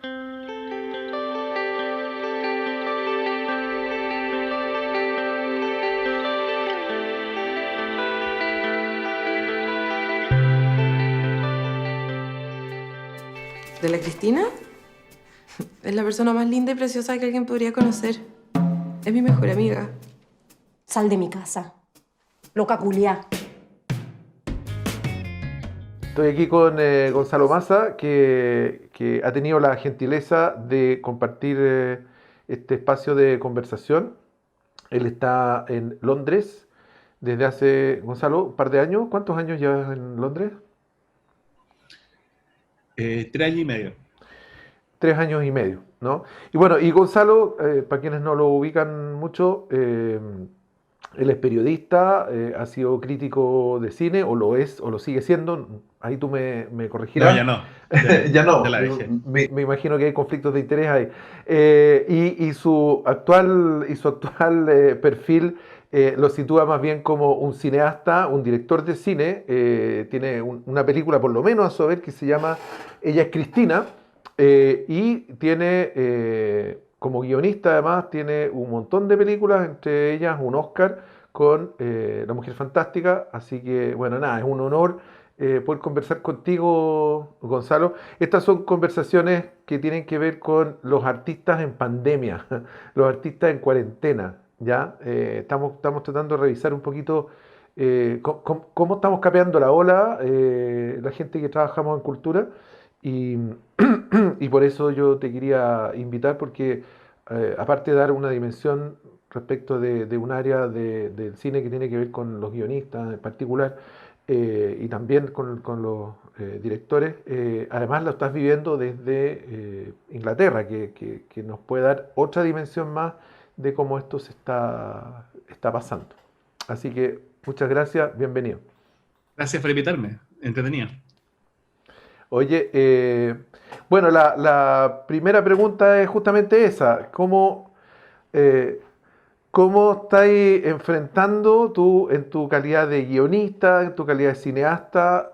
¿De la Cristina? Es la persona más linda y preciosa que alguien podría conocer. Es mi mejor amiga. Sal de mi casa. Loca culiá. Estoy aquí con Gonzalo Massa, que ha tenido la gentileza de compartir este espacio de conversación. Él está en Londres desde hace, Gonzalo, un par de años. ¿Cuántos años llevas en Londres? 3 años y medio. 3 años y medio, ¿no? Y bueno, y Gonzalo, para quienes no lo ubican mucho, él es periodista, ha sido crítico de cine, o lo es, o lo sigue siendo. Ahí tú me No, corregirás. ya no. Ya no, Ya la dejé. me imagino que hay conflictos de interés ahí. Y su actual perfil lo sitúa más bien como un cineasta, un director de cine. Tiene una película, por lo menos a su haber, que se llama Ella es Cristina. Y tiene, como guionista además, tiene un montón de películas, entre ellas un Oscar con La Mujer Fantástica. Así que, bueno, nada, es un honor poder conversar contigo, Gonzalo. Estas son conversaciones que tienen que ver con los artistas en pandemia, los artistas en cuarentena, ¿ya? Estamos tratando de revisar un poquito cómo estamos capeando la ola, la gente que trabajamos en cultura. Y, y por eso yo te quería invitar, porque aparte de dar una dimensión respecto de un área del cine que tiene que ver con los guionistas en particular, y también con los directores, además lo estás viviendo desde Inglaterra, que nos puede dar otra dimensión más de cómo esto está pasando. Así que muchas gracias, bienvenido. Gracias por invitarme. Entretenido. Oye, bueno, la primera pregunta es justamente esa. Eh, ¿Cómo estáis enfrentando tú, en tu calidad de guionista, en tu calidad de cineasta,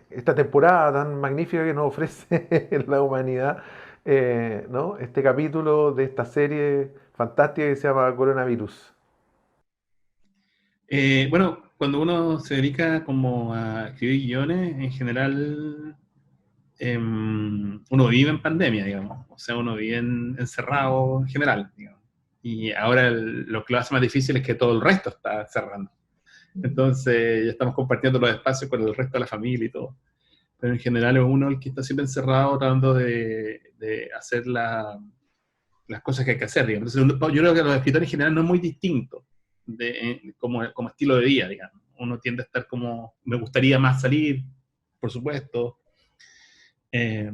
esta temporada tan magnífica que nos ofrece la humanidad, ¿no? Este capítulo de esta serie fantástica que se llama Coronavirus? Bueno, cuando uno se dedica como a escribir guiones, en general uno vive en pandemia, digamos. O sea, uno vive encerrado en general, digamos. Y ahora lo que lo hace más difícil es que todo el resto está cerrando. Entonces ya estamos compartiendo los espacios con el resto de la familia y todo. Pero en general es uno el que está siempre encerrado tratando de hacer las cosas que hay que hacer, digamos. Entonces, yo creo que los escritores en general no es muy distinto como estilo de vida, digamos. Uno tiende a estar como, me gustaría más salir, por supuesto, eh,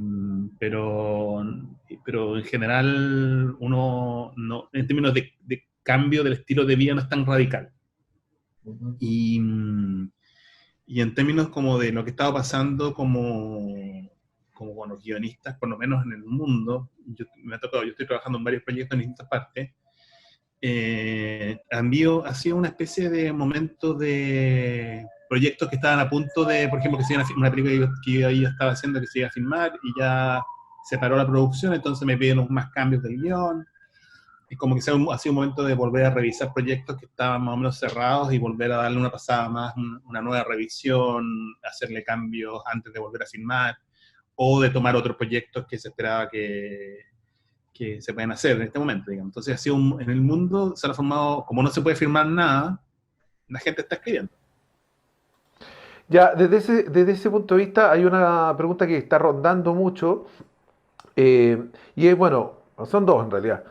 pero, pero en general uno no, en términos de cambio del estilo de vida no es tan radical. Y, y en términos como de lo que estaba pasando como con los guionistas, por lo menos en el mundo, me ha tocado, yo estoy trabajando en varios proyectos en distintas partes, ha sido una especie de momento de proyectos que estaban a punto de, por ejemplo, que se iban a una película que yo ahí estaba haciendo que se iba a filmar y ya se paró la producción, entonces me piden más cambios del guión. Es como que ha sido un momento de volver a revisar proyectos que estaban más o menos cerrados y volver a darle una pasada más, una nueva revisión, hacerle cambios antes de volver a filmar, o de tomar otros proyectos que se esperaba que se pueden hacer en este momento, digamos. Entonces, en el mundo se ha formado, como no se puede firmar nada, la gente está escribiendo. Ya, desde ese punto de vista hay una pregunta que está rondando mucho. Y es, bueno, son dos en realidad.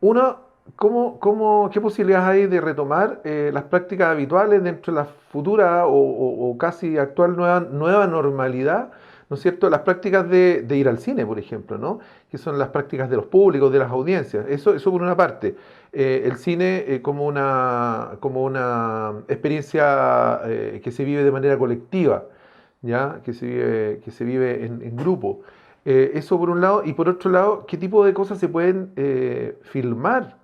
Una, ¿qué posibilidades hay de retomar las prácticas habituales dentro de la futura o casi actual nueva normalidad? ¿No es cierto? Las prácticas de ir al cine, por ejemplo, ¿no? Que son las prácticas de los públicos, de las audiencias. Eso por una parte. El cine como una experiencia que se vive de manera colectiva, ¿ya? Que se vive en grupo. Eso por un lado, y por otro lado, ¿qué tipo de cosas se pueden filmar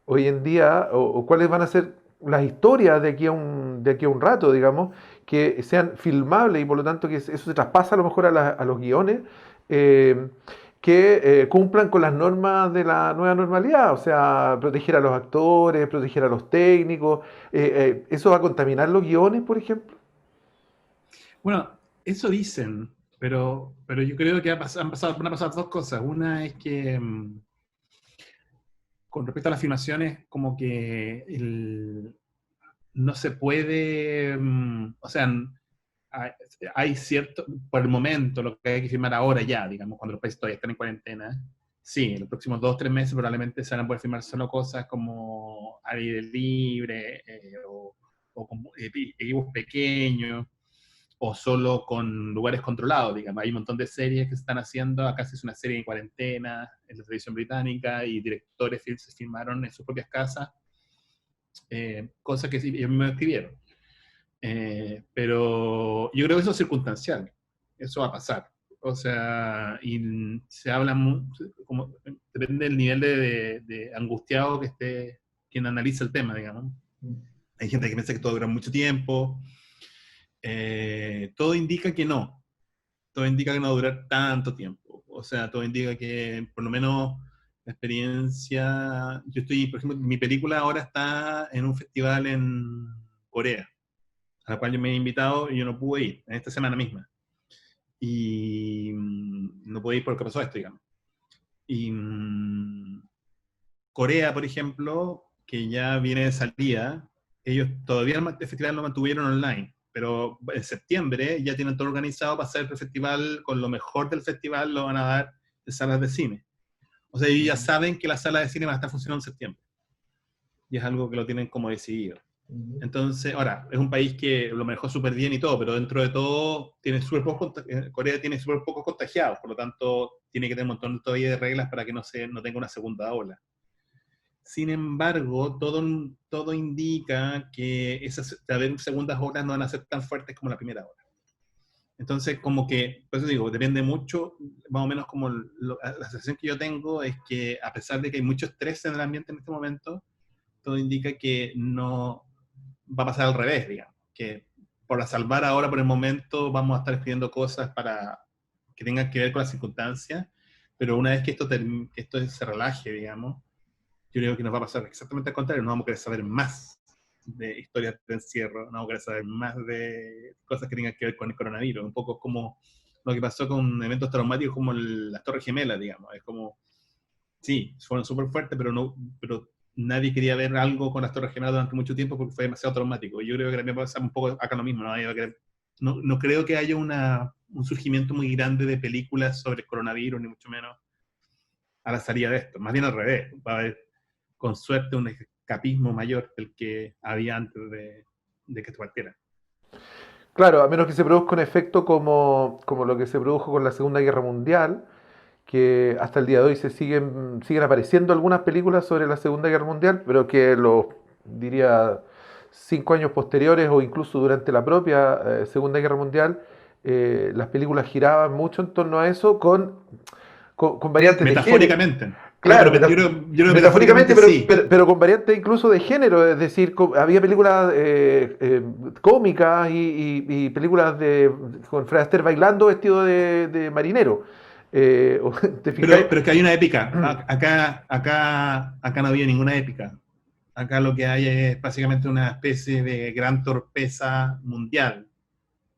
hoy en día o cuáles van a ser las historias de aquí a un rato, digamos, que sean filmables y por lo tanto que eso se traspasa a lo mejor a los guiones? eh, que cumplan con las normas de la nueva normalidad, o sea, proteger a los actores, proteger a los técnicos. ¿Eso va a contaminar los guiones, por ejemplo? Bueno, eso dicen, pero yo creo que van a pasar dos cosas. Una es que con respecto a las filmaciones, como que no se puede, o sea, hay, hay cierto, por el momento, lo que hay que filmar ahora ya, digamos, cuando los países todavía están en cuarentena, sí, en los próximos 2 o 3 meses probablemente se van a poder filmar solo cosas como al aire libre, o como equipos pequeños, o solo con lugares controlados, digamos. Hay un montón de series que se están haciendo, acá se hizo una serie en cuarentena, en la televisión británica, y directores se filmaron en sus propias casas, cosas que sí, ellos me escribieron. Pero yo creo que eso es circunstancial, eso va a pasar. O sea, y se habla mucho, como, depende del nivel de angustiado que esté quien analiza el tema, digamos. Hay gente que piensa que todo dura mucho tiempo. Todo indica que no. Todo indica que no va a durar tanto tiempo. O sea, todo indica que por lo menos la experiencia... Yo estoy, por ejemplo, mi película ahora está en un festival en Corea, a la cual yo me he invitado y yo no pude ir, en esta semana misma. Y no pude ir porque pasó esto, digamos. Y Corea, por ejemplo, que ya viene de salida, ellos todavía el festival lo mantuvieron online, pero en septiembre ya tienen todo organizado para hacer el festival, con lo mejor del festival lo van a dar en salas de cine. O sea, ellos ya saben que las salas de cine van a estar funcionando en septiembre. Y es algo que lo tienen como decidido. Entonces, ahora, es un país que lo manejó súper bien y todo, pero dentro de todo, Corea tiene súper pocos contagiados, por lo tanto, tiene que tener un montón todavía de reglas para que no tenga una segunda ola. Sin embargo, todo indica que esas segundas olas no van a ser tan fuertes como la primera ola. Entonces, como que, por eso digo, depende mucho, más o menos como la sensación que yo tengo es que a pesar de que hay mucho estrés en el ambiente en este momento, todo indica que no va a pasar al revés, digamos, que por salvar ahora por el momento vamos a estar escribiendo cosas para que tengan que ver con las circunstancias, pero una vez que esto se relaje, digamos, yo creo que nos va a pasar exactamente al contrario, no vamos a querer saber más de historias de encierro, no vamos a querer saber más de cosas que tengan que ver con el coronavirus, un poco como lo que pasó con eventos traumáticos como las Torres Gemelas, digamos, es como, sí, fueron súper fuertes, pero nadie quería ver algo con las Torres Gemelas durante mucho tiempo porque fue demasiado traumático. Yo creo que también va a pasar un poco acá lo mismo, no creo que haya un surgimiento muy grande de películas sobre el coronavirus, ni mucho menos a la salida de esto, más bien al revés, va a haber con suerte un escapismo mayor del que había antes de que esto partiera. Claro, a menos que se produzca un efecto como lo que se produjo con la Segunda Guerra Mundial, que hasta el día de hoy siguen apareciendo algunas películas sobre la Segunda Guerra Mundial, pero que diría, 5 años posteriores o incluso durante la propia Segunda Guerra Mundial, las películas giraban mucho en torno a eso con variantes de género. Metafóricamente. Claro, Yo creo metafóricamente, sí. pero con variantes incluso de género, es decir, había películas cómicas y películas con Fred Astaire bailando vestido de marinero. ¿Te fijáis? Pero es que hay una épica. Acá no había ninguna épica. Acá lo que hay es básicamente una especie de gran torpeza mundial.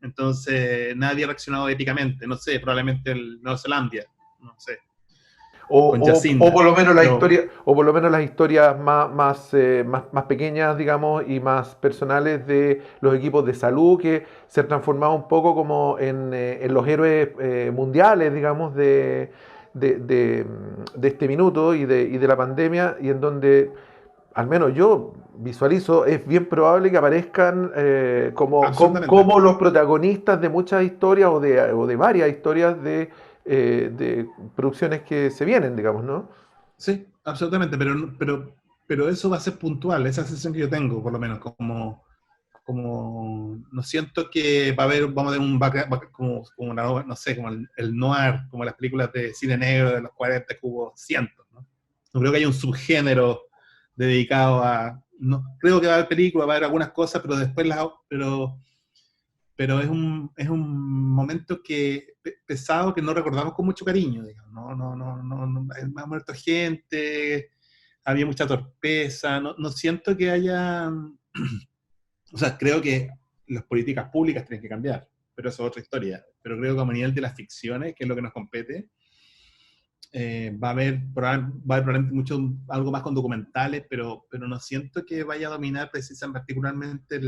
Entonces nadie ha reaccionado épicamente. No sé, probablemente el Nueva Zelanda. No sé. Con Jacinda. O por lo menos o por lo menos las historias más pequeñas, digamos, y más personales de los equipos de salud que se han transformado un poco como en los héroes mundiales, digamos, de este minuto y de la pandemia, y en donde, al menos yo visualizo, es bien probable que aparezcan como los protagonistas de muchas historias o de varias historias de producciones que se vienen, digamos, ¿no? Sí, absolutamente, pero eso va a ser puntual, esa sensación que yo tengo, por lo menos, como no siento que vamos a ver un no sé, como el noir, como las películas de cine negro de los 40 que hubo cientos, ¿no? No creo que haya un subgénero dedicado a... No, creo que va a haber películas, va a haber algunas cosas, pero después pero es un momento pesado que no recordamos con mucho cariño, digamos. Ha muerto gente, había mucha torpeza, no siento que haya, o sea, creo que las políticas públicas tienen que cambiar, pero eso es otra historia. Pero creo que a nivel de las ficciones, que es lo que nos compete, va a haber probablemente algo más con documentales, pero no siento que vaya a dominar precisamente particularmente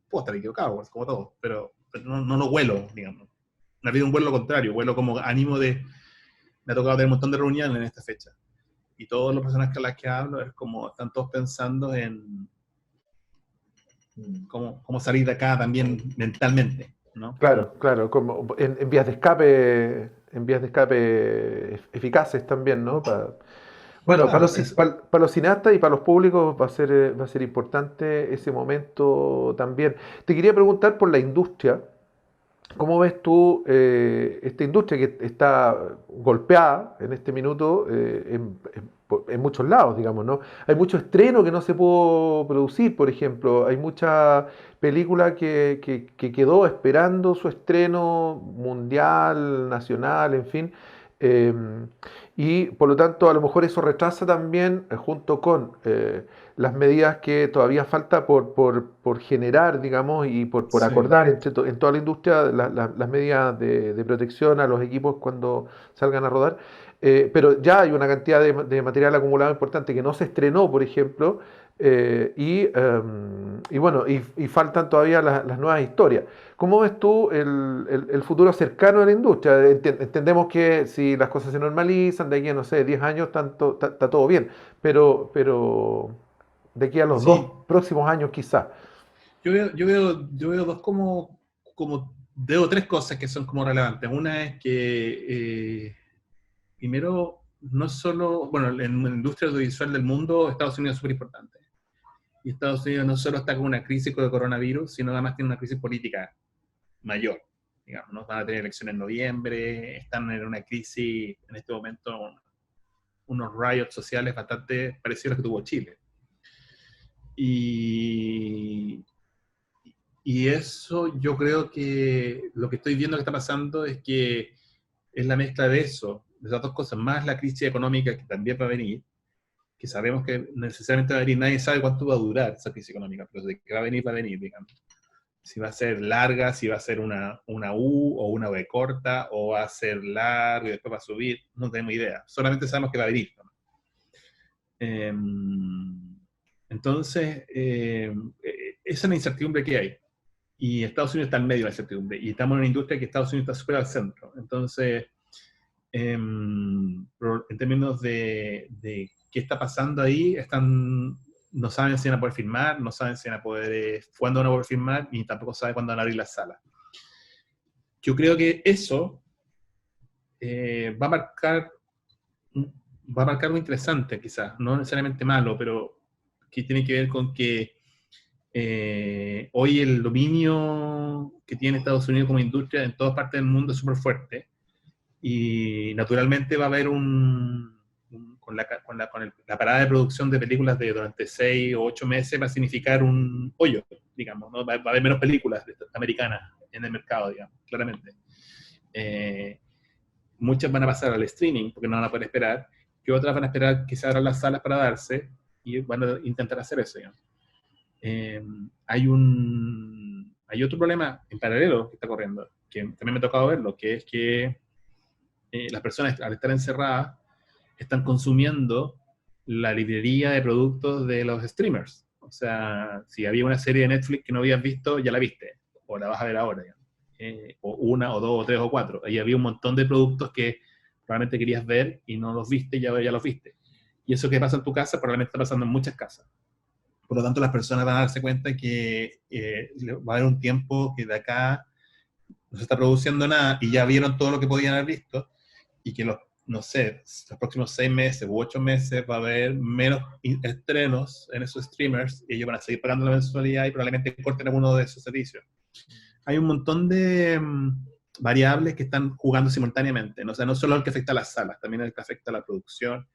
puedo estar equivocado, como todo, pero no lo huelo, digamos. No ha habido un vuelo contrario, vuelo como ánimo me ha tocado tener un montón de reuniones en esta fecha. Y todas las personas con las que hablo es como están todos pensando en cómo salir de acá también mentalmente, ¿no? Claro, claro, como en vías de escape eficaces también, ¿no? Bueno, Claro, es, para los cineastas y para los públicos va a ser importante ese momento también. Te quería preguntar por la industria. ¿Cómo ves tú esta industria que está golpeada en este minuto en muchos lados, digamos, ¿no? Hay mucho estreno que no se pudo producir, por ejemplo. Hay mucha película que quedó esperando su estreno mundial, nacional, en fin. Eh, y por lo tanto, a lo mejor eso retrasa también, junto con las medidas que todavía falta por generar, digamos, y por sí. acordar en toda la industria las medidas de protección a los equipos cuando salgan a rodar. Pero ya hay una cantidad de material acumulado importante que no se estrenó, por ejemplo, y bueno, y faltan todavía las nuevas historias. ¿Cómo ves tú el futuro cercano de la industria? Entendemos que si las cosas se normalizan, de aquí a, no sé, 10 años, está todo bien, pero de aquí a los dos Sí, próximos años quizás. yo veo veo tres cosas que son como relevantes. Una es que, primero, no solo, bueno, en la industria audiovisual del mundo, Estados Unidos es súper importante. Y Estados Unidos no solo está con una crisis con el coronavirus, sino además tiene una crisis política mayor. Digamos, ¿no? Van a tener elecciones en noviembre, están en una crisis en este momento, unos riots sociales bastante parecidos a los que tuvo Chile. Y, y eso yo creo que lo que estoy viendo que está pasando es que es la mezcla de eso, de esas dos cosas, más la crisis económica que también va a venir, que sabemos que necesariamente va a venir, nadie sabe cuánto va a durar esa crisis económica, pero de que va a venir, digamos. Si va a ser larga, si va a ser una U o una V corta, o va a ser largo y después va a subir, no tenemos idea. Solamente sabemos que va a venir. Eh, entonces, esa es la incertidumbre que hay. Y Estados Unidos está en medio de la incertidumbre. Y estamos en una industria que Estados Unidos está súper al centro. Entonces, en términos de qué está pasando ahí, no saben si van a poder firmar, no saben si van a poder, cuándo van a poder firmar, y tampoco saben cuándo van a abrir las salas. Yo creo que eso va a marcar algo interesante, quizás, no necesariamente malo, pero que tiene que ver con que hoy el dominio que tiene Estados Unidos como industria en todas partes del mundo es súper fuerte, y naturalmente va a haber con la parada de producción de películas durante 6 o 8 meses va a significar un hoyo, digamos, ¿no? Va a haber menos películas americanas en el mercado, digamos, claramente. Muchas van a pasar al streaming porque no van a poder esperar, que otras van a esperar que se abran las salas para darse y van a intentar hacer eso, digamos. Hay otro problema en paralelo que está corriendo, que también me ha tocado verlo, que es que las personas al estar encerradas están consumiendo la librería de productos de los streamers. O sea, si había una serie de Netflix que no habías visto, ya la viste, o la vas a ver ahora, o una, o dos, o tres, o cuatro. Ahí había un montón de productos que probablemente querías ver y no los viste, ya los viste. Y eso que pasa en tu casa probablemente está pasando en muchas casas. Por lo tanto, las personas van a darse cuenta que va a haber un tiempo que de acá no se está produciendo nada y ya vieron todo lo que podían haber visto, y que no sé, los próximos 6 meses u 8 meses va a haber menos estrenos en esos streamers y ellos van a seguir pagando la mensualidad y probablemente corten alguno de esos servicios. Hay un montón de variables que están jugando simultáneamente, ¿no? O sea, no solo el que afecta a las salas, también el que afecta a la producción.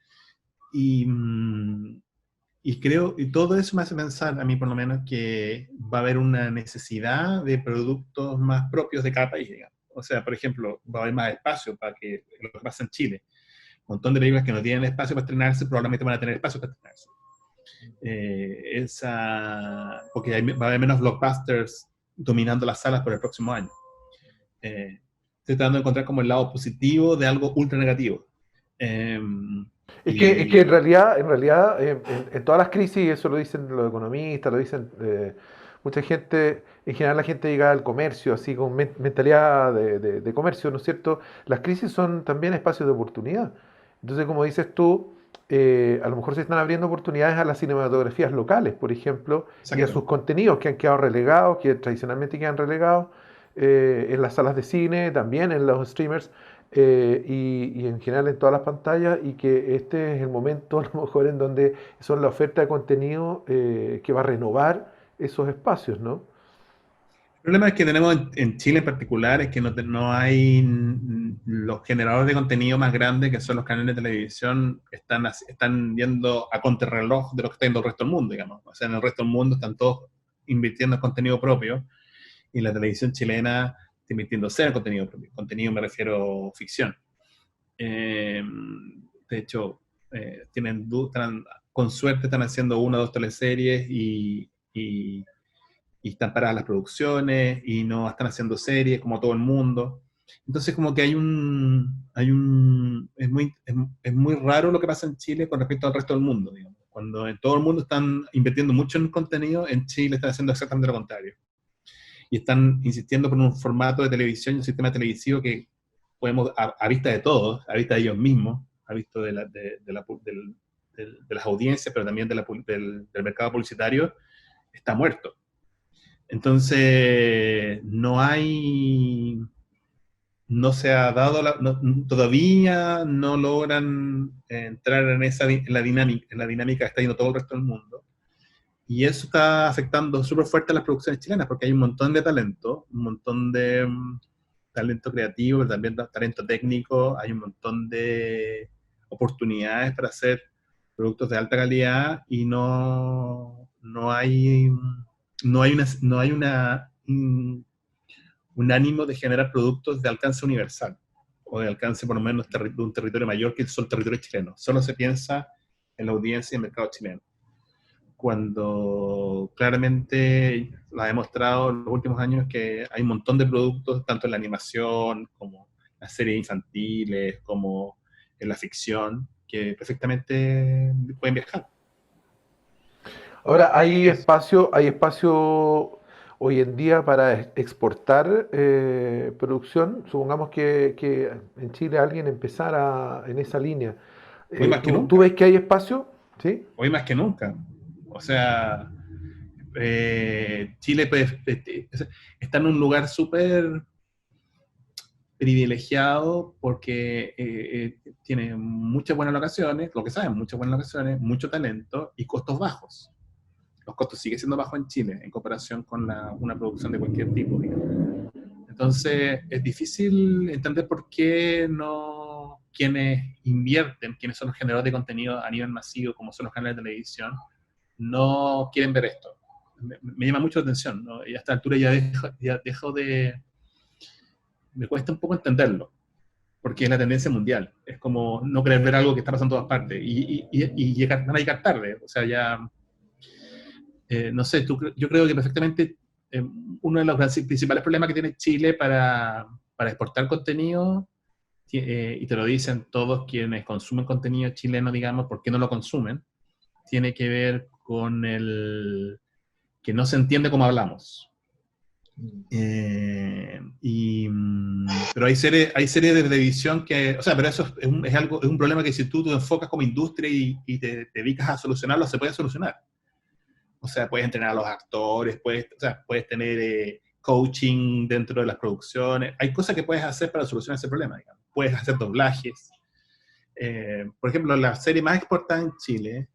Y y todo eso me hace pensar, a mí por lo menos, que va a haber una necesidad de productos más propios de cada país, digamos. O sea, por ejemplo, va a haber más espacio para que lo que pasa en Chile. Un montón de películas que no tienen espacio para estrenarse probablemente van a tener espacio para estrenarse. Porque va a haber menos blockbusters dominando las salas por el próximo año. Estoy tratando de encontrar como el lado positivo de algo ultra negativo. Es que en realidad en todas las crisis, y eso lo dicen los economistas, lo dicen mucha gente, en general la gente llega al comercio, así con mentalidad de comercio, ¿no es cierto? Las crisis son también espacios de oportunidad. Entonces, como dices tú, a lo mejor se están abriendo oportunidades a las cinematografías locales, por ejemplo, y a sus contenidos que han quedado relegados, que tradicionalmente quedan relegados, en las salas de cine, también en los streamers. Y en general en todas las pantallas, y que este es el momento a lo mejor en donde son la oferta de contenido que va a renovar esos espacios, ¿no? El problema es que tenemos en Chile en particular es que no hay los generadores de contenido más grandes, que son los canales de televisión, están yendo a contrarreloj de lo que está yendo el resto del mundo, digamos. O sea, en el resto del mundo están todos invirtiendo en contenido propio, y la televisión chilena está invirtiendo cero en contenido propio. Contenido me refiero ficción. De hecho, con suerte están haciendo 1 o 2 teleseries y están paradas las producciones y no están haciendo series como todo el mundo. Entonces como que es muy raro lo que pasa en Chile con respecto al resto del mundo, digamos. Cuando en todo el mundo están invirtiendo mucho en contenido, en Chile están haciendo exactamente lo contrario. Y están insistiendo por un formato de televisión y un sistema televisivo que podemos, a vista de todos, a vista de ellos mismos, a vista de las audiencias, pero también del mercado publicitario, está muerto. Entonces, no se ha dado, todavía no logran entrar en la dinámica que está yendo todo el resto del mundo. Y eso está afectando súper fuerte a las producciones chilenas, porque hay un montón de talento, un montón de talento creativo, pero también talento técnico, hay un montón de oportunidades para hacer productos de alta calidad, y no hay un ánimo de generar productos de alcance universal, o de alcance por lo menos de un territorio mayor que el territorio chileno. Solo se piensa en la audiencia y el mercado chileno, cuando claramente lo ha demostrado en los últimos años que hay un montón de productos, tanto en la animación, como en las series infantiles, como en la ficción, que perfectamente pueden viajar. Ahora, hay espacio hoy en día para exportar producción. Supongamos que en Chile alguien empezara en esa línea. Hoy más que ¿Tú nunca. ves que hay espacio? ¿Sí? Hoy más que nunca. O sea, Chile está en un lugar súper privilegiado porque tiene muchas buenas locaciones, lo que saben, muchas buenas locaciones, mucho talento y costos bajos. Los costos siguen siendo bajos en Chile en comparación con una producción de cualquier tipo, digamos. Entonces, es difícil entender por qué no quienes invierten, quienes son los generadores de contenido a nivel masivo, como son los canales de televisión, no quieren ver esto. Me llama mucho la atención, ¿no? Y a esta altura ya dejo de... Me cuesta un poco entenderlo, porque es la tendencia mundial. Es como no querer ver algo que está pasando en todas partes y van a llegar tarde. O sea, ya... no sé, yo creo que perfectamente uno de los principales problemas que tiene Chile para exportar contenido, y te lo dicen todos quienes consumen contenido chileno, digamos, ¿por qué no lo consumen? Tiene que ver con el que no se entiende cómo hablamos. Pero hay series de televisión que, o sea, pero eso es un problema que si tú te enfocas como industria y te dedicas a solucionarlo, se puede solucionar. O sea, puedes entrenar a los actores, puedes tener coaching dentro de las producciones. Hay cosas que puedes hacer para solucionar ese problema, digamos. Puedes hacer doblajes. Por ejemplo, la serie más exportada en Chile,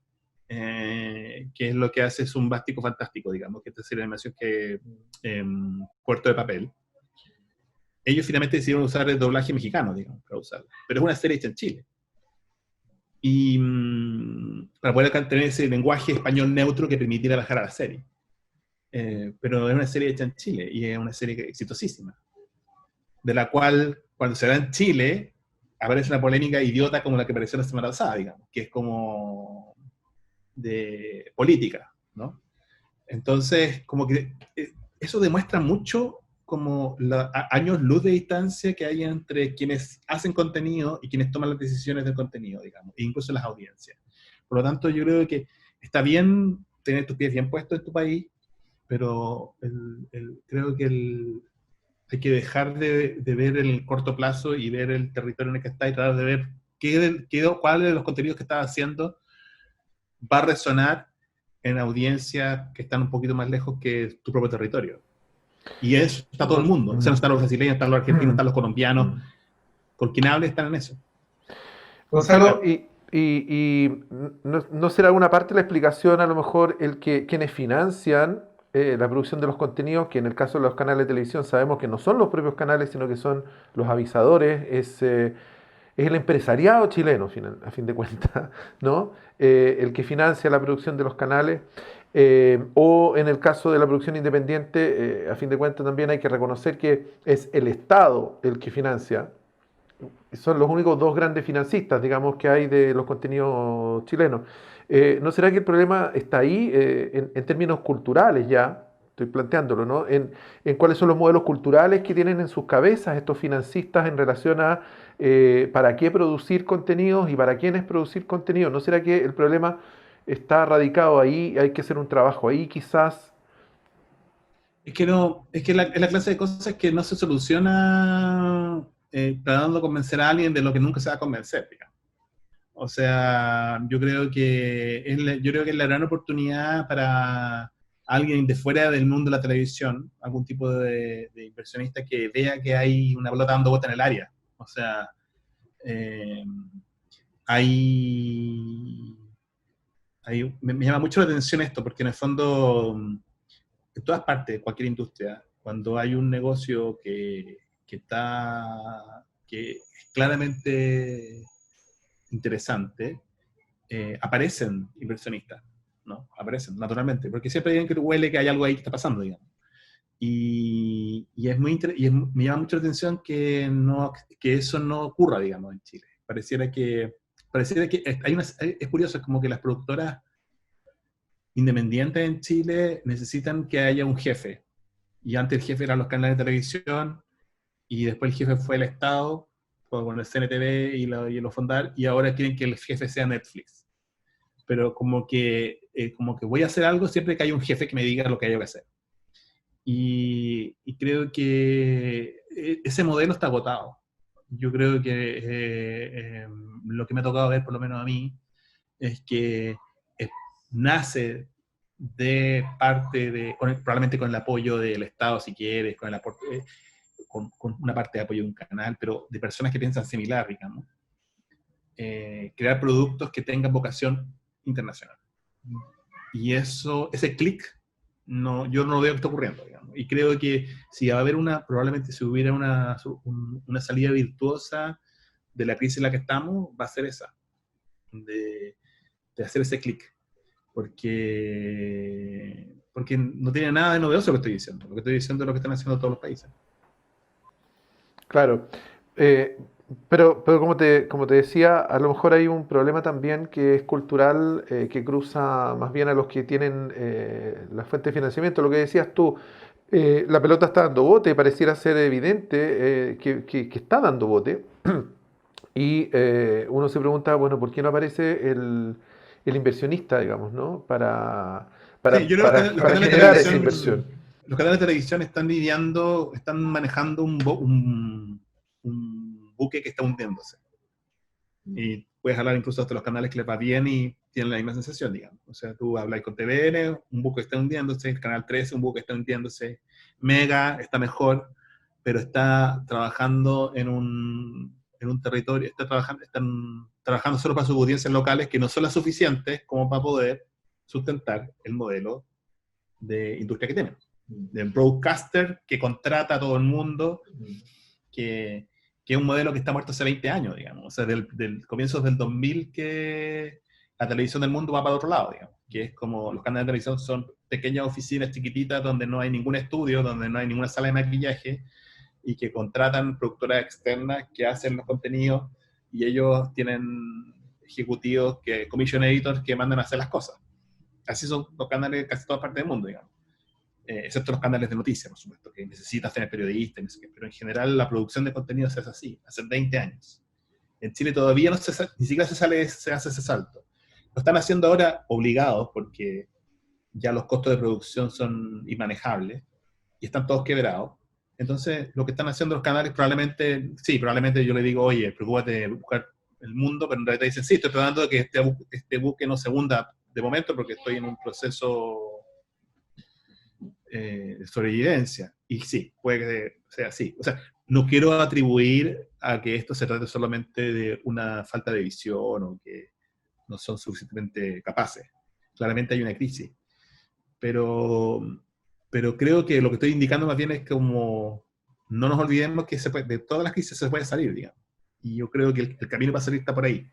que es lo que hace es un Bástico Fantástico, digamos, que es esta serie de animación que Puerto de Papel. Ellos finalmente decidieron usar el doblaje mexicano, digamos, para usarlo. Pero es una serie hecha en Chile. y para poder tener ese lenguaje español neutro que permitiera bajar a la serie. Pero es una serie hecha en Chile y es una serie exitosísima, de la cual cuando se da en Chile aparece una polémica idiota como la que apareció la semana pasada, digamos, que es como de política, ¿no? Entonces, como que eso demuestra mucho como años luz de distancia que hay entre quienes hacen contenido y quienes toman las decisiones del contenido, digamos, e incluso las audiencias. Por lo tanto, yo creo que está bien tener tus pies bien puestos en tu país, pero creo que hay que dejar de ver el corto plazo y ver el territorio en el que está y tratar de ver cuál de los contenidos que estás haciendo va a resonar en audiencias que están un poquito más lejos que tu propio territorio. Y eso está todo el mundo. O sea, no están los brasileños, están los argentinos, están los colombianos. Con quien hable están en eso. Gonzalo, y no será alguna parte la explicación, a lo mejor, el que quienes financian la producción de los contenidos, que en el caso de los canales de televisión sabemos que no son los propios canales, sino que son los avisadores, es el empresariado chileno, a fin de cuentas, ¿no? El que financia la producción de los canales, o en el caso de la producción independiente, a fin de cuentas también hay que reconocer que es el Estado el que financia. Son los únicos dos grandes financistas, digamos, que hay de los contenidos chilenos. ¿No será que el problema está ahí en términos culturales ya? Estoy planteándolo, ¿no? En cuáles son los modelos culturales que tienen en sus cabezas estos financistas en relación a para qué producir contenidos y para quiénes producir contenidos. ¿No será que el problema está radicado ahí? Hay que hacer un trabajo ahí, quizás. Es que no, es la clase de cosas que no se soluciona tratando de convencer a alguien de lo que nunca se va a convencer, digamos. O sea, yo creo que es la gran oportunidad para alguien de fuera del mundo de la televisión, algún tipo de inversionista que vea que hay una pelota dando vuelta en el área. O sea, eh, hay, me llama mucho la atención esto, porque en el fondo, en todas partes, cualquier industria, cuando hay un negocio que es claramente interesante, aparecen inversionistas, ¿no? Aparecen, naturalmente, porque siempre hay alguien que huele que hay algo ahí que está pasando, digamos. Y es me llama mucho la atención que eso no ocurra, digamos, en Chile. Pareciera que es curioso, es como que las productoras independientes en Chile necesitan que haya un jefe. Y antes el jefe eran los canales de televisión, y después el jefe fue el Estado, con el CNTV y los Fondar, y ahora quieren que el jefe sea Netflix. Pero como que voy a hacer algo siempre que haya un jefe que me diga lo que hay que hacer. Y creo que ese modelo está agotado. Yo creo que lo que me ha tocado ver, por lo menos a mí, es que nace de parte probablemente con el apoyo del Estado, si quieres, con el aporte, con una parte de apoyo de un canal, pero de personas que piensan similar, digamos. Crear productos que tengan vocación internacional. Y ese clic, yo no lo veo que está ocurriendo, digamos. Y creo que si va a haber probablemente si hubiera una salida virtuosa de la crisis en la que estamos, va a ser esa, de hacer ese clic. Porque no tiene nada de novedoso lo que estoy diciendo. Lo que estoy diciendo es lo que están haciendo todos los países. Claro. Pero como te decía, a lo mejor hay un problema también que es cultural, que cruza más bien a los que tienen la fuente de financiamiento. Lo que decías tú, la pelota está dando bote, pareciera ser evidente que está dando bote. Y uno se pregunta, bueno, ¿por qué no aparece el inversionista, digamos, ¿no? Sí, yo creo que los para canales de generar esa televisión, inversión. los canales de televisión están manejando un buque que está hundiéndose. Y puedes hablar incluso hasta los canales que les va bien y tienen la misma sensación, digamos. O sea, tú hablas con TVN, un buque está hundiéndose, el Canal 13, un buque está hundiéndose, Mega está mejor, pero está trabajando en un territorio, están trabajando solo para sus audiencias locales que no son las suficientes como para poder sustentar el modelo de industria que tienen. Del broadcaster que contrata a todo el mundo, que que es un modelo que está muerto hace 20 años, digamos. O sea, del comienzos del 2000 que la televisión del mundo va para otro lado, digamos. Que es como los canales de televisión son pequeñas oficinas chiquititas donde no hay ningún estudio, donde no hay ninguna sala de maquillaje y que contratan productoras externas que hacen los contenidos y ellos tienen ejecutivos, commission editors, que mandan a hacer las cosas. Así son los canales de casi todas partes del mundo, digamos. Excepto los canales de noticias, por supuesto, que necesitas tener periodistas, no sé qué, pero en general la producción de contenido se hace así, hace 20 años. En Chile todavía ni siquiera se hace ese salto. Lo están haciendo ahora obligados porque ya los costos de producción son inmanejables y están todos quebrados. Entonces, lo que están haciendo los canales probablemente yo le digo, oye, preocúpate de buscar el mundo, pero en realidad dicen, sí, estoy tratando de que este buque no se hunda de momento porque estoy en un proceso de sobrevivencia. Y sí, puede que sea así. O sea, no quiero atribuir a que esto se trate solamente de una falta de visión o que no son suficientemente capaces. Claramente hay una crisis. Pero creo que lo que estoy indicando más bien es como no nos olvidemos que de todas las crisis se puede salir, digamos. Y yo creo que el camino para salir está por ahí.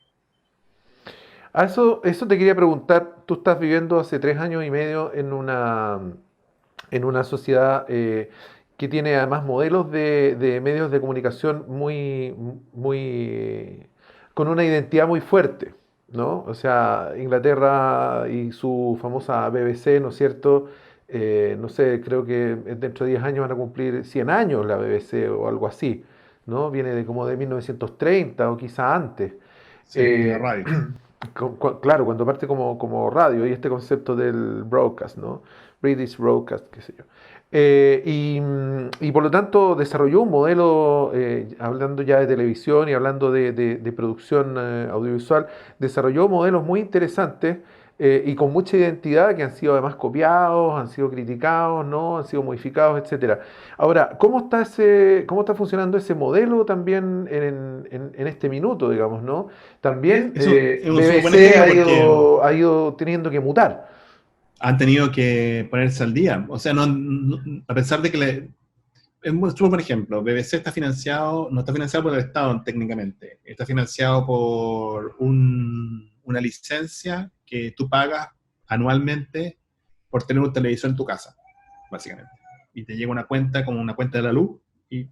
A eso te quería preguntar. Tú estás viviendo hace 3 años y medio en una sociedad que tiene además modelos de medios de comunicación con una identidad muy fuerte, ¿no? O sea, Inglaterra y su famosa BBC, ¿no es cierto? No sé, creo que dentro de 10 años van a cumplir 100 años la BBC o algo así, ¿no? Viene como de 1930 o quizá antes. Sí, la Eh, radio. claro, cuando parte como radio y este concepto del broadcast, ¿no? British Broadcast, qué sé yo. Y por lo tanto desarrolló un modelo, hablando ya de televisión y hablando de producción audiovisual, desarrolló modelos muy interesantes y con mucha identidad que han sido además copiados, han sido criticados, ¿no? Han sido modificados, etcétera. Ahora, cómo está funcionando ese modelo también en este minuto, digamos, ¿no? También Es un súper buen BBC ejemplo porque ha ido teniendo que mutar. han tenido que ponerse al día. O sea, a pesar de que es un súper buen ejemplo. BBC no está financiado por el Estado técnicamente. Está financiado por una licencia que tú pagas anualmente por tener un televisor en tu casa, básicamente. Y te llega una cuenta como una cuenta de la luz y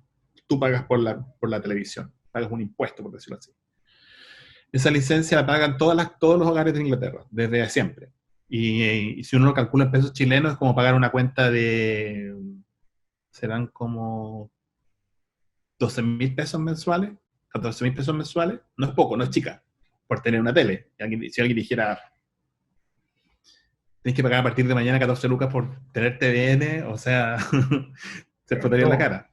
tú pagas por la televisión. Pagas un impuesto, por decirlo así. Esa licencia la pagan todos los hogares de Inglaterra, desde siempre. Y si uno lo calcula en pesos chilenos, es como pagar una cuenta serán como 12.000 pesos mensuales, 14.000 pesos mensuales. No es poco, no es chica, por tener una tele. Si alguien dijera, tienes que pagar a partir de mañana 14 lucas por tener TVN, o sea, se explotaría en la cara.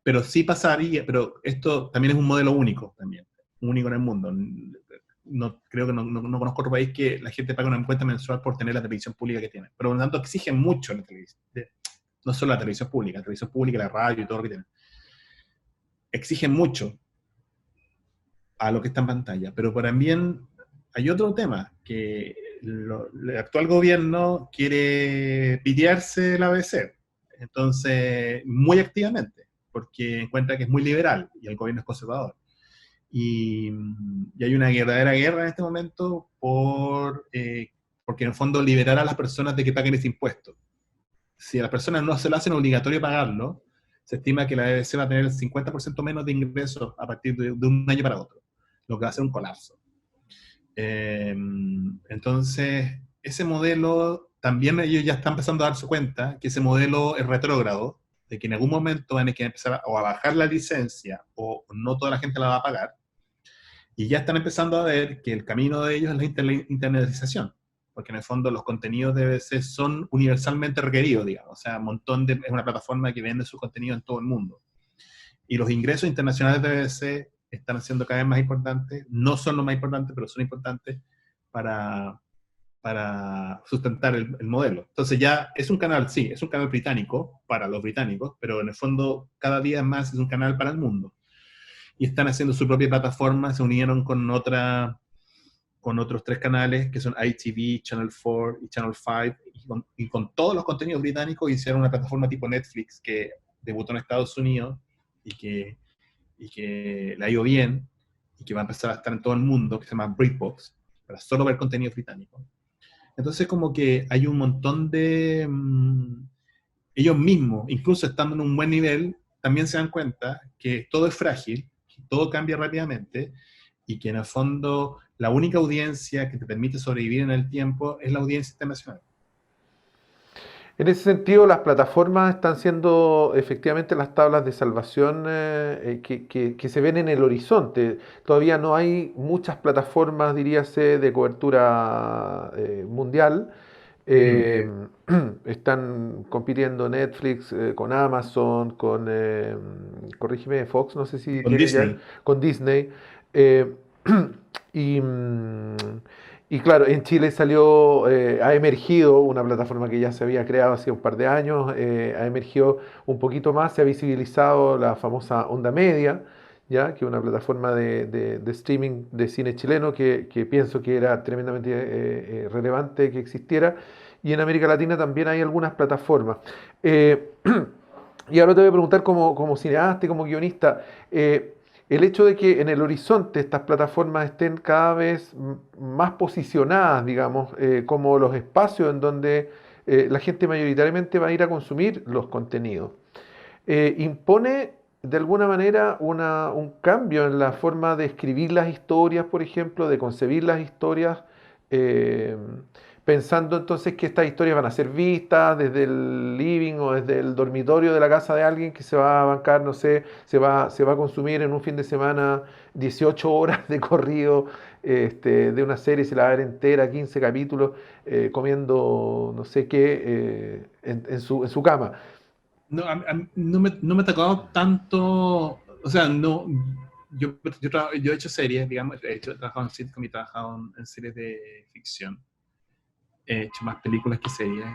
Pero sí pasaría, pero esto también es un modelo único, único en el mundo. Creo que no conozco otro país que la gente pague una cuenta mensual por tener la televisión pública que tiene. Pero por lo tanto exigen mucho la televisión. No solo la televisión pública, la radio y todo lo que tienen. Exigen mucho a lo que está en pantalla. Pero también hay otro tema, que el actual gobierno quiere pitearse la ABC. Entonces, muy activamente, porque encuentra que es muy liberal y el gobierno es conservador. Y hay una verdadera guerra en este momento porque en el fondo liberar a las personas de que paguen ese impuesto. Si a las personas no se lo hacen obligatorio pagarlo, se estima que la BBC va a tener el 50% menos de ingresos a partir de un año para otro, lo que va a ser un colapso. Entonces, ese modelo, también ellos ya están empezando a darse cuenta que ese modelo es retrógrado, de que en algún momento van a que empezar a bajar la licencia o no toda la gente la va a pagar, y ya están empezando a ver que el camino de ellos es la internalización, porque en el fondo los contenidos de BBC son universalmente requeridos, digamos, o sea, es una plataforma que vende su contenido en todo el mundo. Y los ingresos internacionales de BBC están siendo cada vez más importantes, no son los más importantes, pero son importantes para sustentar el modelo. Entonces ya es un canal, sí, es un canal británico para los británicos, pero en el fondo cada día más es un canal para el mundo. Y están haciendo su propia plataforma, se unieron con otros 3 canales que son ITV, Channel 4 y Channel 5, y con todos los contenidos británicos hicieron una plataforma tipo Netflix que debutó en Estados Unidos y que y que le ha ido bien, y que va a empezar a estar en todo el mundo, que se llama BritBox, para solo ver contenido británico. Entonces como que hay un montón de... ellos mismos, incluso estando en un buen nivel, también se dan cuenta que todo es frágil, que todo cambia rápidamente, y que en el fondo la única audiencia que te permite sobrevivir en el tiempo es la audiencia internacional. En ese sentido, las plataformas están siendo efectivamente las tablas de salvación que se ven en el horizonte. Todavía no hay muchas plataformas, diríase, de cobertura mundial. Eh, Están compitiendo Netflix con Amazon, corrígeme, Fox, no sé si Con tiene ya, Disney. con Disney. Eh, y, mm, y claro, en Chile salió, ha emergido una plataforma que ya se había creado hace un par de años, ha emergido un poquito más, se ha visibilizado la famosa Onda Media, ¿ya? Que es una plataforma de streaming de cine chileno que pienso que era tremendamente relevante que existiera. Y en América Latina también hay algunas plataformas. Eh, y ahora te voy a preguntar como cineasta y como guionista, el hecho de que en el horizonte estas plataformas estén cada vez más posicionadas, digamos, como los espacios en donde la gente mayoritariamente va a ir a consumir los contenidos, impone de alguna manera un cambio en la forma de escribir las historias, por ejemplo, de concebir las historias, eh, pensando entonces que estas historias van a ser vistas desde el living o desde el dormitorio de la casa de alguien que se va a bancar, no sé, se va a consumir en un fin de semana 18 horas de corrido de una serie, se la va a ver entera, 15 capítulos, comiendo no sé qué en su cama. No, no me ha tocado tanto, o sea, no, yo he hecho series, digamos, he trabajado en sitcom y he trabajado en series de ficción. He hecho más películas que series,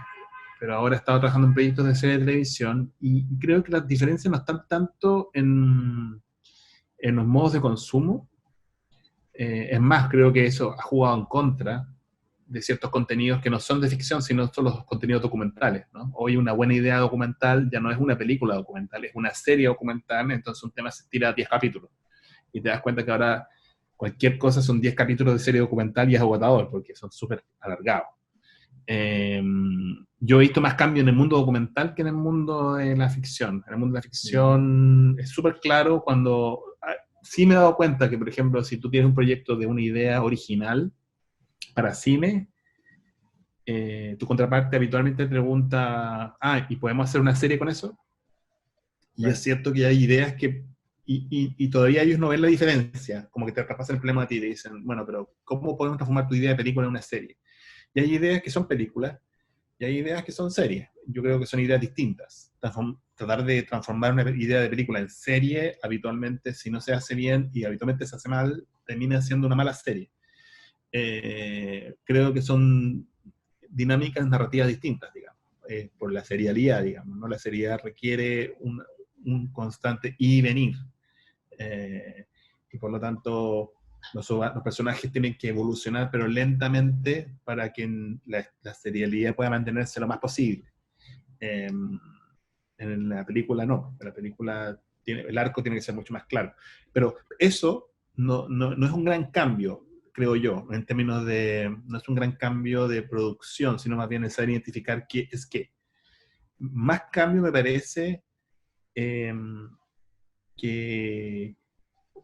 pero ahora he estado trabajando en proyectos de series de televisión y creo que las diferencias no están tanto en los modos de consumo. Es más, creo que eso ha jugado en contra de ciertos contenidos que no son de ficción, sino son los contenidos documentales, ¿no? Hoy una buena idea documental ya no es una película documental, es una serie documental, entonces un tema se tira a 10 capítulos. Y te das cuenta que ahora cualquier cosa son 10 capítulos de serie documental y es agotador, porque son súper alargados. Yo he visto más cambio en el mundo documental que en el mundo de la ficción. En el mundo de la ficción es súper claro cuando... Sí me he dado cuenta que, por ejemplo, si tú tienes un proyecto de una idea original para cine, tu contraparte habitualmente te pregunta, ¿y podemos hacer una serie con eso? Y es cierto que hay ideas que... Y todavía ellos no ven la diferencia, como que te traspasan el problema a ti y te dicen, bueno, pero ¿cómo podemos transformar tu idea de película en una serie? Y hay ideas que son películas y hay ideas que son series. Yo creo que son ideas distintas. Tratar de transformar una idea de película en serie, habitualmente, si no se hace bien y habitualmente se hace mal, termina siendo una mala serie. Creo que son dinámicas narrativas distintas, digamos, por la serialidad, digamos, ¿no? La serialidad requiere un constante ir y venir. Y por lo tanto, los personajes tienen que evolucionar, pero lentamente, para que la serialidad pueda mantenerse lo más posible. En la película no, en la película el arco tiene que ser mucho más claro. Pero eso no es un gran cambio, creo yo, en términos de, no es un gran cambio de producción, sino más bien es saber identificar qué es qué. Más cambio me parece que,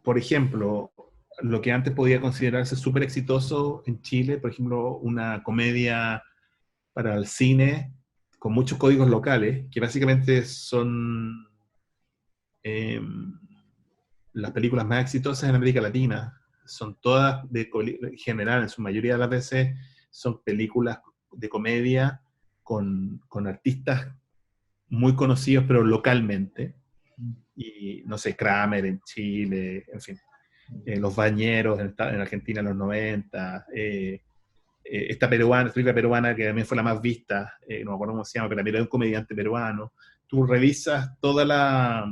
por ejemplo, lo que antes podía considerarse súper exitoso en Chile, por ejemplo, una comedia para el cine con muchos códigos locales, que básicamente son las películas más exitosas en América Latina. Son todas, en general, en su mayoría de las veces, son películas de comedia con artistas muy conocidos, pero localmente. Y, no sé, Kramer en Chile, en fin. Los Bañeros en Argentina en los 90, esta película peruana que también fue la más vista, no me acuerdo cómo se llama, pero también era un comediante peruano. Tú revisas toda la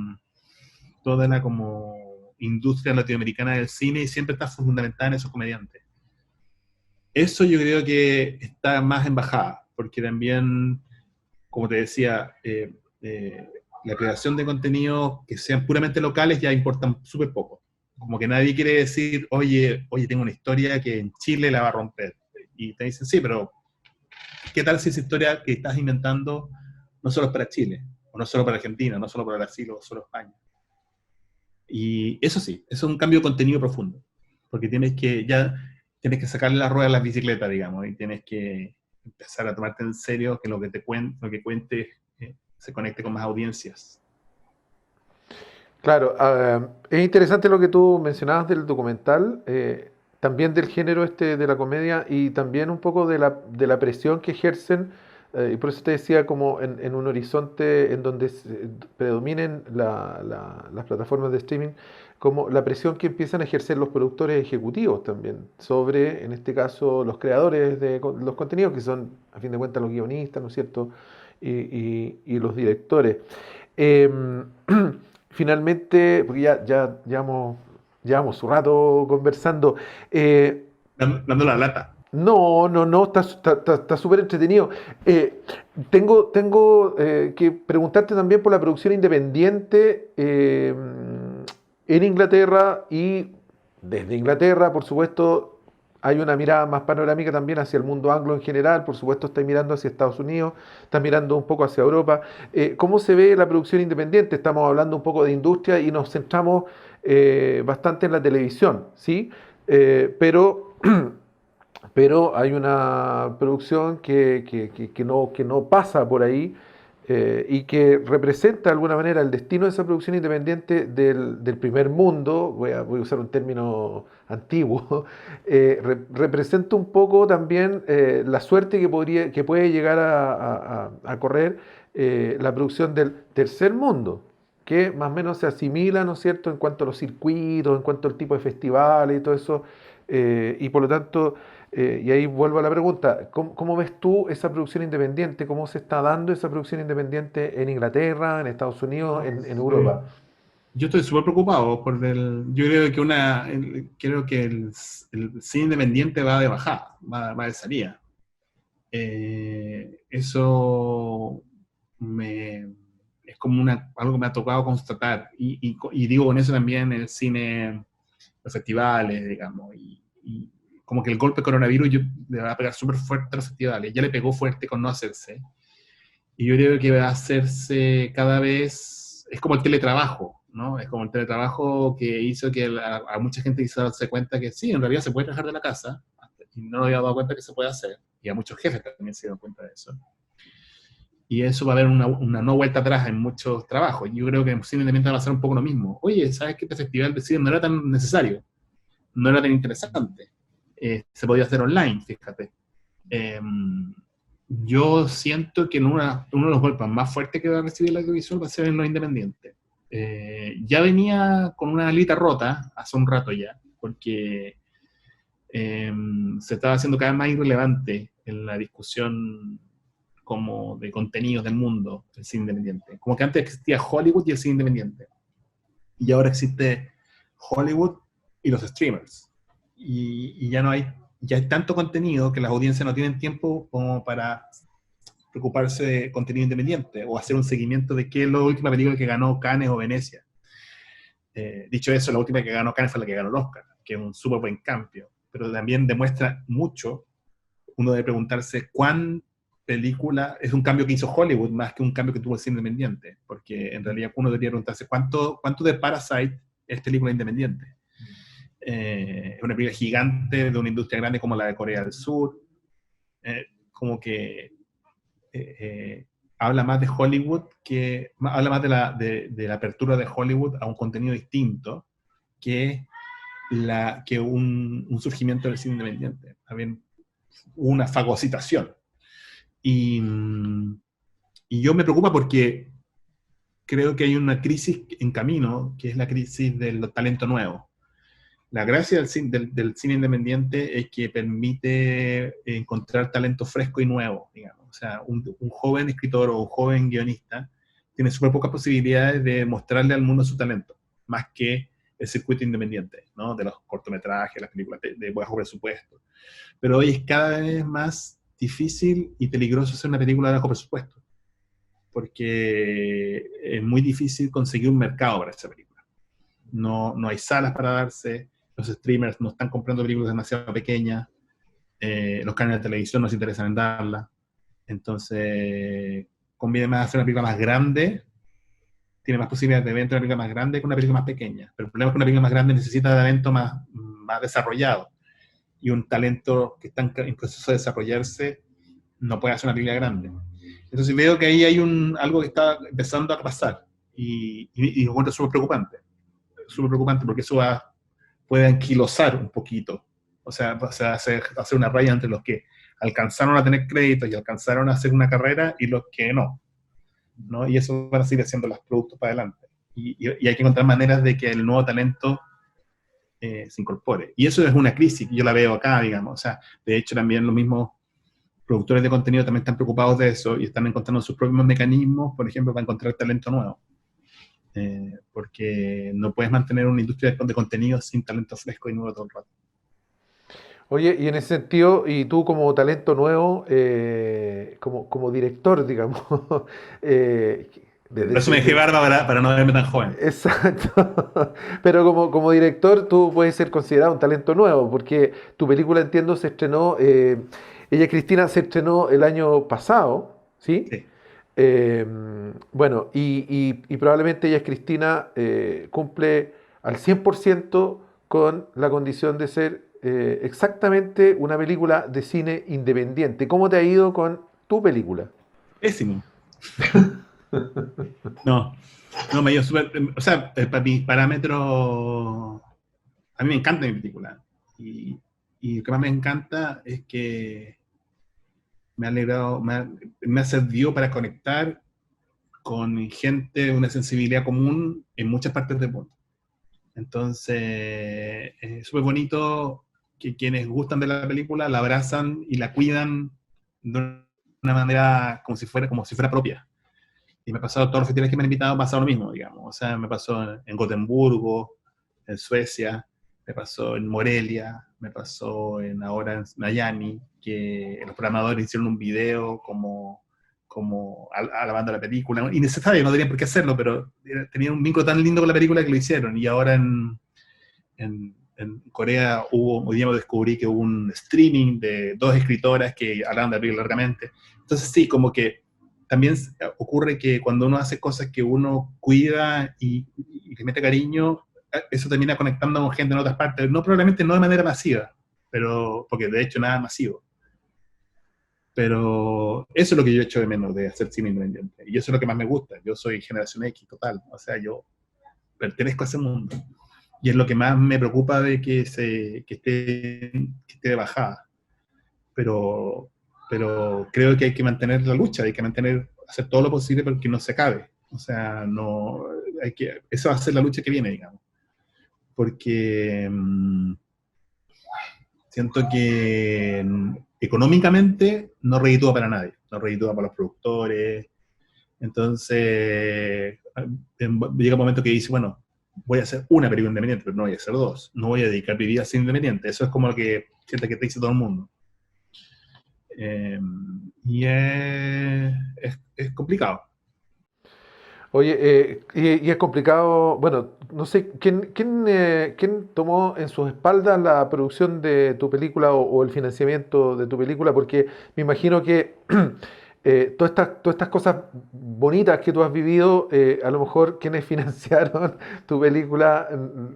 como industria latinoamericana del cine y siempre está fundamentada en esos comediantes. Eso yo creo que está más en bajada, porque también, como te decía, la creación de contenidos que sean puramente locales ya importan súper poco. Como que nadie quiere decir, oye, tengo una historia que en Chile la va a romper. Y te dicen, sí, pero ¿qué tal si esa historia que estás inventando no solo es para Chile, o no solo para Argentina, no solo para Brasil, o solo España? Y eso sí, eso es un cambio de contenido profundo, porque tienes que sacarle la rueda a la bicicleta, digamos, y tienes que empezar a tomarte en serio que lo que cuentes se conecte con más audiencias. Claro, es interesante lo que tú mencionabas del documental, también del género este de la comedia y también un poco de la presión que ejercen, y por eso te decía como en un horizonte en donde predominen las plataformas de streaming, como la presión que empiezan a ejercer los productores ejecutivos también sobre, en este caso, los creadores de los contenidos, que son, a fin de cuentas, los guionistas, ¿no es cierto? Y los directores. Em, Finalmente, porque ya llevamos su rato conversando. Dando la lata. No, está súper entretenido. Tengo que preguntarte también por la producción independiente en Inglaterra y desde Inglaterra, por supuesto, hay una mirada más panorámica también hacia el mundo anglo en general, por supuesto está mirando hacia Estados Unidos, está mirando un poco hacia Europa. ¿Cómo se ve la producción independiente? Estamos hablando un poco de industria y nos centramos bastante en la televisión, ¿sí? Pero pero hay una producción que no pasa por ahí y que representa de alguna manera el destino de esa producción independiente del primer mundo, voy a usar un término antiguo, representa un poco también la suerte que puede llegar a correr la producción del tercer mundo, que más o menos se asimila, ¿no es cierto?, en cuanto a los circuitos, en cuanto al tipo de festivales y todo eso, y por lo tanto, y ahí vuelvo a la pregunta, ¿cómo ves tú esa producción independiente? ¿Cómo se está dando esa producción independiente en Inglaterra, en Estados Unidos, en Europa? Yo estoy súper preocupado yo creo que el cine independiente va de bajada, va de salida. Eso es como algo que me ha tocado constatar. Y digo con eso también el cine, los festivales, digamos. Y como que el golpe coronavirus le va a pegar súper fuerte a los festivales. Ya le pegó fuerte con no hacerse. Y yo creo que va a hacerse cada vez. Es como el teletrabajo, ¿no? Es como el teletrabajo que hizo que a mucha gente quiso darse cuenta que sí, en realidad se puede trabajar de la casa. Y no nos había dado cuenta que se puede hacer. Y a muchos jefes también se dieron cuenta de eso. Y eso va a haber una no vuelta atrás en muchos trabajos. Yo creo que en cine independiente va a ser un poco lo mismo. Oye, ¿sabes qué? Este festival de cine no era tan necesario, no era tan interesante. Se podía hacer online, fíjate. Yo siento que uno de los golpes más fuertes que va a recibir el audiovisual va a ser en lo independiente. Ya venía con una alita rota hace un rato ya, porque se estaba haciendo cada vez más irrelevante en la discusión como de contenidos del mundo, el cine independiente. Como que antes existía Hollywood y el cine independiente. Y ahora existe Hollywood y los streamers. Y ya hay tanto contenido que las audiencias no tienen tiempo como para preocuparse de contenido independiente o hacer un seguimiento de qué es la última película que ganó Cannes o Venecia. Dicho eso, la última que ganó Cannes fue la que ganó el Oscar, que es un súper buen cambio, pero también demuestra mucho. Uno debe preguntarse cuán película es un cambio que hizo Hollywood más que un cambio que tuvo el cine independiente, porque en realidad uno debería preguntarse cuánto de Parasite es película independiente. Es una película gigante de una industria grande como la de Corea del Sur, como que habla más de Hollywood, habla más de la apertura de Hollywood a un contenido distinto que un surgimiento del cine independiente. También una fagocitación. Y yo me preocupa porque creo que hay una crisis en camino, que es la crisis del talento nuevo. La gracia del cine independiente es que permite encontrar talento fresco y nuevo, digamos. O sea, un joven escritor o un joven guionista tiene súper pocas posibilidades de mostrarle al mundo su talento, más que el circuito independiente, ¿no? De los cortometrajes, las películas de bajo presupuesto. Pero hoy es cada vez más difícil y peligroso hacer una película de bajo presupuesto, porque es muy difícil conseguir un mercado para esa película. No hay salas para darse, los streamers no están comprando películas demasiado pequeñas, los canales de televisión no se interesan en darla, entonces conviene más hacer una película más grande, tiene más posibilidades de venta una película más grande que una película más pequeña, pero el problema es que una película más grande necesita de talento más desarrollado, y un talento que está en proceso de desarrollarse no puede hacer una película grande. Entonces veo que ahí hay algo que está empezando a pasar, y lo encuentro súper preocupante, porque eso puede anquilosar un poquito, o sea hacer una raya entre los que alcanzaron a tener créditos y alcanzaron a hacer una carrera y los que no, y eso van a seguir haciendo los productos para adelante, y hay que encontrar maneras de que el nuevo talento se incorpore, y eso es una crisis que yo la veo acá, digamos, o sea, de hecho también los mismos productores de contenido también están preocupados de eso y están encontrando sus propios mecanismos, por ejemplo, para encontrar talento nuevo, porque no puedes mantener una industria de contenido sin talento fresco y nuevo todo el rato. Oye, y en ese sentido, y tú como talento nuevo, como director, digamos, Por eso me dejé barba para no verme tan joven. Exacto. Pero como director, tú puedes ser considerado un talento nuevo, porque tu película, entiendo, se estrenó, Ella Cristina se estrenó el año pasado, ¿sí? Sí. Bueno, y probablemente Ella Cristina cumple al 100% con la condición de ser exactamente una película de cine independiente. ¿Cómo te ha ido con tu película? Pésimo. No, me dio súper, o sea, para mis parámetros, a mí me encanta mi película, y lo que más me encanta es que me ha alegrado, me ha servido para conectar con gente de una sensibilidad común en muchas partes del mundo. Entonces, es súper bonito que quienes gustan de la película la abrazan y la cuidan de una manera como si fuera propia. Y me ha pasado, todos los festivales que me han invitado, ha pasado lo mismo, digamos. O sea, me pasó en Gotemburgo, en Suecia, me pasó en Morelia, me pasó ahora en Miami, que los programadores hicieron un video como alabando la película. Innecesario, no tenían por qué hacerlo, pero tenían un vínculo tan lindo con la película que lo hicieron. Y ahora en Corea hoy día descubrí que hubo un streaming de 2 escritoras que hablaban de la película largamente. Entonces sí, como que también ocurre que cuando uno hace cosas que uno cuida y le mete cariño, eso termina conectando con gente en otras partes, probablemente no de manera masiva, pero porque de hecho nada es masivo. Pero eso es lo que yo echo de menos de hacer cine independiente, y eso es lo que más me gusta. Yo soy generación X total, o sea, yo pertenezco a ese mundo, y es lo que más me preocupa de que esté de bajada. Pero creo que hay que mantener la lucha, hacer todo lo posible para que no se acabe. O sea, eso va a ser la lucha que viene, digamos. Porque siento que económicamente no reditúa para nadie, no reditúa para los productores. Entonces, llega un momento que dice, bueno, voy a hacer una película independiente, pero no voy a hacer 2. No voy a dedicar mi vida a ser independiente. Eso es como lo que siente que te dice todo el mundo. Y es complicado. Oye, y es complicado, bueno, no sé, ¿quién tomó en sus espaldas la producción de tu película o el financiamiento de tu película? Porque me imagino que todas estas cosas bonitas que tú has vivido, a lo mejor quienes financiaron tu película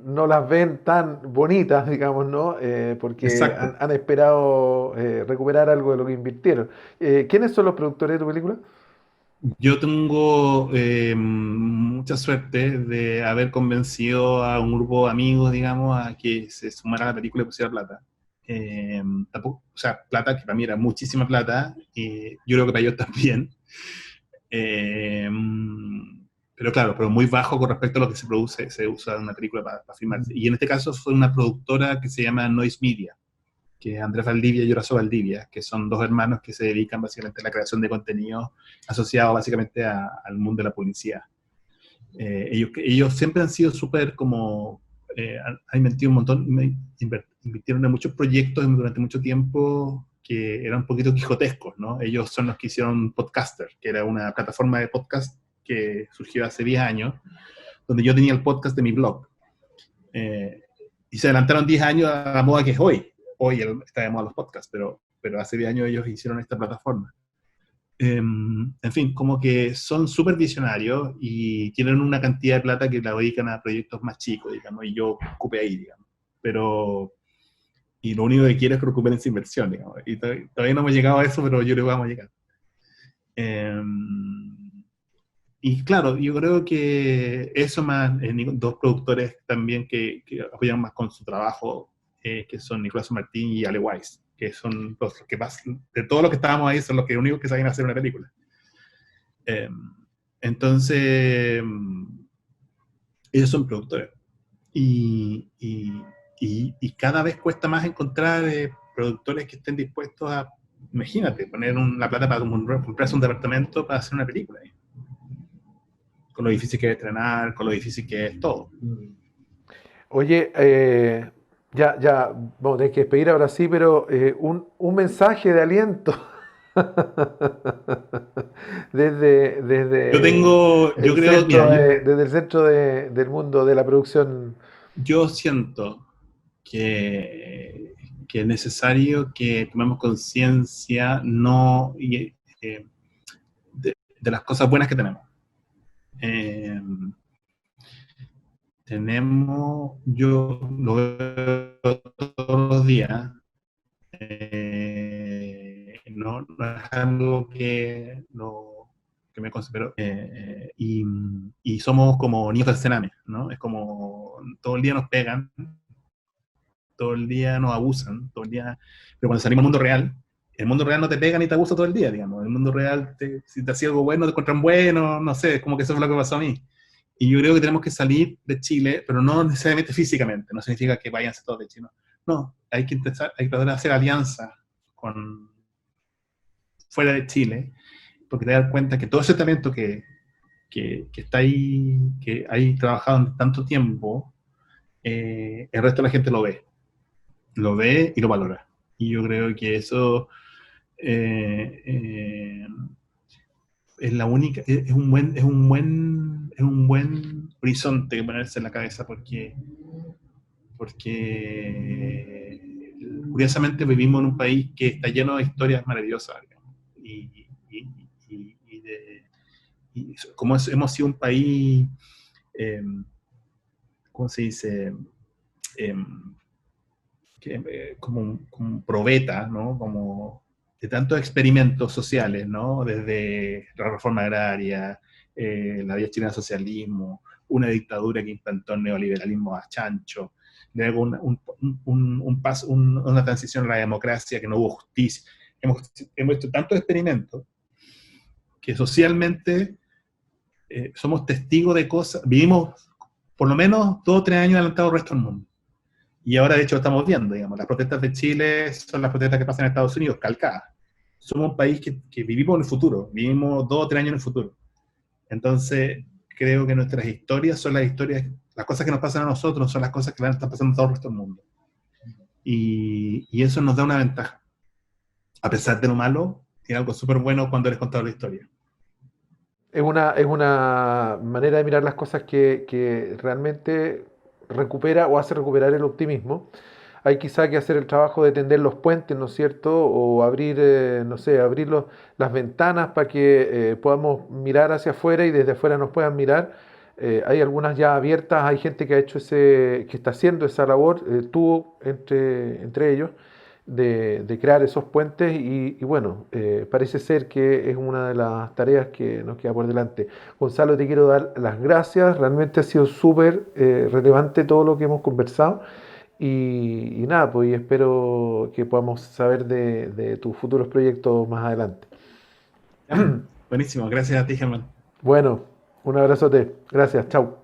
no las ven tan bonitas, digamos, ¿no? Porque Exacto. han esperado recuperar algo de lo que invirtieron. ¿Quiénes son los productores de tu película? Yo tengo mucha suerte de haber convencido a un grupo de amigos, digamos, a que se sumara a la película y pusiera plata. Tampoco, o sea, plata que para mí era muchísima plata, y yo creo que para ellos también. Eh, pero claro, pero muy bajo con respecto a lo que se usa en una película para filmarse. Y en este caso fue una productora que se llama Noise Media, que es Andrés Valdivia y Horacio Valdivia, que son 2 hermanos que se dedican básicamente a la creación de contenido asociado básicamente al mundo de la publicidad. Ellos siempre han sido súper como, han invertido un montón, invirtieron en muchos proyectos durante mucho tiempo que eran un poquito quijotescos, ¿no? Ellos son los que hicieron Podcaster, que era una plataforma de podcast que surgió hace 10 años, donde yo tenía el podcast de mi blog. Y se adelantaron 10 años a la moda que es hoy. Hoy está de moda los podcasts, pero hace 10 años ellos hicieron esta plataforma. En fin, como que son súper visionarios y tienen una cantidad de plata que la dedican a proyectos más chicos, digamos, y yo ocupé ahí, digamos. Y lo único que quiero es que recuperen esa inversión, digamos. Y todavía no hemos llegado a eso, pero yo creo que vamos a llegar. Y claro, yo creo que eso más, dos productores también que apoyan más con su trabajo, que son Nicolás Martín y Ale Weiss, que son los que más, de todo lo que estábamos ahí, son los que únicos que saben hacer una película. Entonces, ellos son productores. Y cada vez cuesta más encontrar productores que estén dispuestos a, imagínate, poner la plata para comprarse un departamento para hacer una película. Con lo difícil que es estrenar, con lo difícil que es todo. Oye, ya vamos a tener que despedir ahora sí, pero un mensaje de aliento desde Yo creo, mira, desde el centro del mundo de la producción. yo siento que es necesario que tomemos conciencia de las cosas buenas que tenemos. Yo lo veo todos los días, no es algo que me considero, y somos como niños del cename, ¿no? Es como todo el día nos pegan, todo el día nos abusan, todo el día, pero cuando salimos al mundo real, el mundo real no te pega ni te abusa todo el día, digamos. El mundo real, si te hacía algo bueno, te encuentran bueno, no sé, es como que eso fue lo que pasó a mí. Y yo creo que tenemos que salir de Chile, pero no necesariamente físicamente, no significa que váyanse todos de Chile. No, hay que tratar de hacer alianzas fuera de Chile, porque te das cuenta que todo ese talento que está ahí, que hay trabajado en tanto tiempo, el resto de la gente lo ve y lo valora. Y yo creo que eso es la única, es un buen horizonte que ponerse en la cabeza, porque curiosamente vivimos en un país que está lleno de historias maravillosas, digamos, y como hemos sido un país, ¿cómo se dice? Como un probeta, ¿no? Como de tantos experimentos sociales, ¿no? Desde la reforma agraria, la vía chilena del socialismo, una dictadura que implantó el neoliberalismo a chancho, luego una transición a la democracia que no hubo justicia. Hemos hecho tantos experimentos que socialmente somos testigos de cosas, vivimos por lo menos 2 o 3 años adelantados al resto del mundo. Y ahora, de hecho, lo estamos viendo, digamos, las protestas de Chile son las protestas que pasan en Estados Unidos, calcadas. Somos un país que vivimos en el futuro, vivimos 2 o 3 años en el futuro. Entonces, creo que nuestras historias son las historias, las cosas que nos pasan a nosotros son las cosas que le están pasando a todo el resto del mundo. Y eso nos da una ventaja. A pesar de lo malo, tiene algo súper bueno cuando eres contador de historia. Es una manera de mirar las cosas que realmente recupera o hace recuperar el optimismo. Hay quizá que hacer el trabajo de tender los puentes, ¿no es cierto? O abrir, no sé, las ventanas para que podamos mirar hacia afuera y desde afuera nos puedan mirar. Hay algunas ya abiertas, hay gente que ha hecho que está haciendo esa labor, tú entre ellos, de crear esos puentes y bueno, parece ser que es una de las tareas que nos queda por delante. Gonzalo, te quiero dar las gracias, realmente ha sido súper relevante todo lo que hemos conversado y nada, pues y espero que podamos saber de tus futuros proyectos más adelante. Buenísimo, gracias a ti, Germán. Bueno, un abrazote, gracias, chao.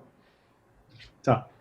Chao.